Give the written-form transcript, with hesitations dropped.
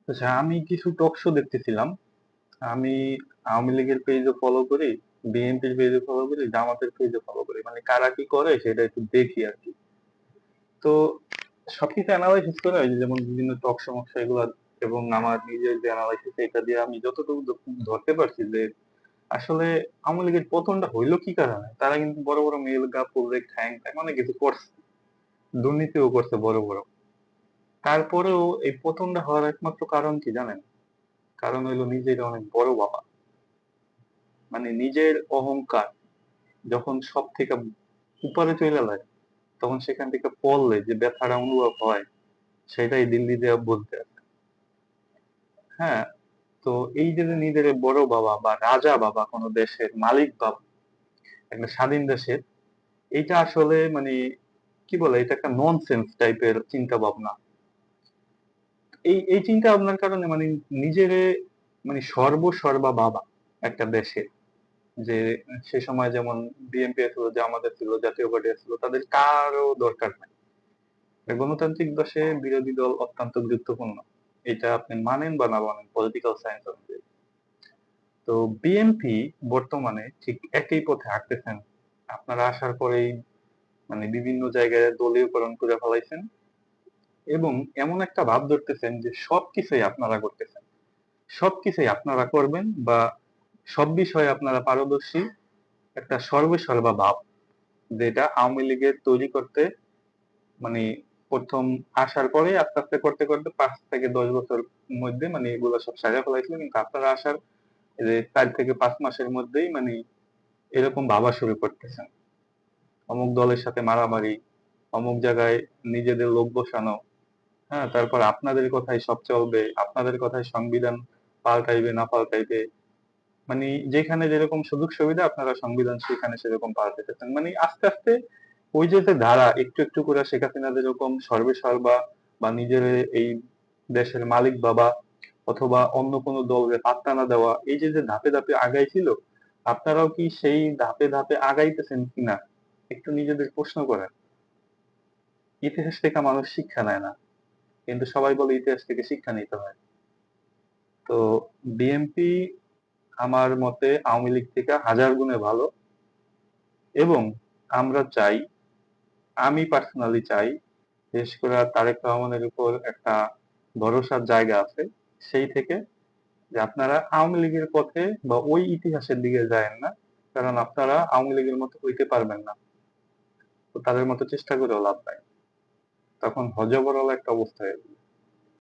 আচ্ছা, আমি কিছু টক শো দেখতেছিলাম। আমি আওয়ামী লীগের পেজও ফলো করি, বিএনপির পেজও ফলো করি, জামাতের পেজও ফলো করি। মানে কারা কি করে সেটা একটু দেখি আর কি। তো সবকিছু অ্যানালাইসিস করে ওই যে যেমন বিভিন্ন টক সমস্যা এগুলা এবং আমার নিজের যে অ্যানালাইসিস এটা দিয়ে আমি যতটুকু ধরতে পারছি যে আসলে আওয়ামী লীগের পতনটা হইলো কি কারণে। তারা কিন্তু বড় বড় মেল গা প্রজেক্ট হ্যাং ত্যাং অনেক কিছু করছে, দুর্নীতিও করছে বড় বড়। তারপরেও এই পতনটা হওয়ার একমাত্র কারণ কি জানেন? কারণ হইলো নিজের অনেক বড় বাবা, মানে নিজের অহংকার যখন সব থেকে উপরে চলে যায়, তখন সেখান থেকে পড়লে যে ব্যথাটা অনুভব হয় সেটাই দিল্লি দেয়া বলতে আছে। হ্যাঁ, তো এই যে যে নিজের বড় বাবা বা রাজা বাবা কোনো দেশের মালিক বাবা একটা স্বাধীন দেশের, এইটা আসলে মানে কি বলে, এটা একটা ননসেন্স টাইপের চিন্তা ভাবনা। এই চিন্তা ভাবনার কারণে মানে নিজের মানে সর্বসর্বা বাবা একটা দেশে, যে সে সময় যেমন বিএনপি ছিল, জামাত ছিল, জাতীয় পার্টি ছিল, তাদের কারো দরকার নাই। গণতান্ত্রিক দেশে বিরোধী দল অত্যন্ত গুরুত্বপূর্ণ, এটা আপনি মানেন বা না মানেন পলিটিক্যাল সায়েন্স অনুযায়ী। তো বিএনপি বর্তমানে ঠিক একই পথে হাঁটতেছেন। আপনারা আসার পরেই মানে বিভিন্ন জায়গায় দলীয়করণ করে ফেলাইছেন এবং এমন একটা ভাব ধরতেছেন যে সবকিছুই আপনারা করতেছেন, সবকিছুই আপনারা করবেন বা সব বিষয়ে আপনারা পারদর্শী, একটা সর্বেসর্বা ভাব, যেটা আওয়ামী লীগের তৈরি করতে মানে প্রথম আসার পরে আস্তে আস্তে করতে করতে 5 থেকে 10 বছর মধ্যে মানে এগুলো সব সাজা ফেলাইছিল, কিন্তু আপনারা আসার এই যে 4 থেকে 5 মাসের মধ্যেই মানে এরকম ভাবা শুরু করতেছেন। অমুক দলের সাথে মারামারি, অমুক জায়গায় নিজেদের লোক বসানো, হ্যাঁ, তারপর আপনাদের কথাই সব চলবে, আপনাদের কথাই সংবিধান পাল্টাইবে না পাল্টাইবে, মানে যেখানে যেরকম সুযোগ সুবিধা আপনারা সংবিধান সেখানে সেরকম পাল্টাইতেছেন। মানে আস্তে আস্তে ওই যে যে ধারা একটু একটু করে শেখ হাসিনা যেরকম সর্বেসর্বা বা নিজের এই দেশের মালিক বাবা অথবা অন্য কোনো দলকে পাত্তা না দেওয়া, এই যে যে ধাপে ধাপে আগাইছিল, আপনারাও কি সেই ধাপে ধাপে আগাইতেছেন কিনা একটু নিজেদের প্রশ্ন করেন। ইতিহাস থেকে মানুষ শিক্ষা নেয় না, কিন্তু সবাই বলে ইতিহাস থেকে শিক্ষা নিতে হয়। তো বিএনপি আমার মতে আওয়ামী লীগ থেকে হাজার গুণে ভালো, এবং আমরা চাই, আমি পার্সোনালি চাই, বিশেষ করে তারেক রহমানের উপর একটা ভরসার জায়গা আছে সেই থেকে, যে আপনারা আওয়ামী লীগের পথে বা ওই ইতিহাসের দিকে যায়েন না, কারণ আপনারা আওয়ামী লীগের মতো হইতে পারবেন না। তো তাদের মতো চেষ্টা করেও লাভ নাই, তখন হযবরল একটা অবস্থা হয়ে যাবে।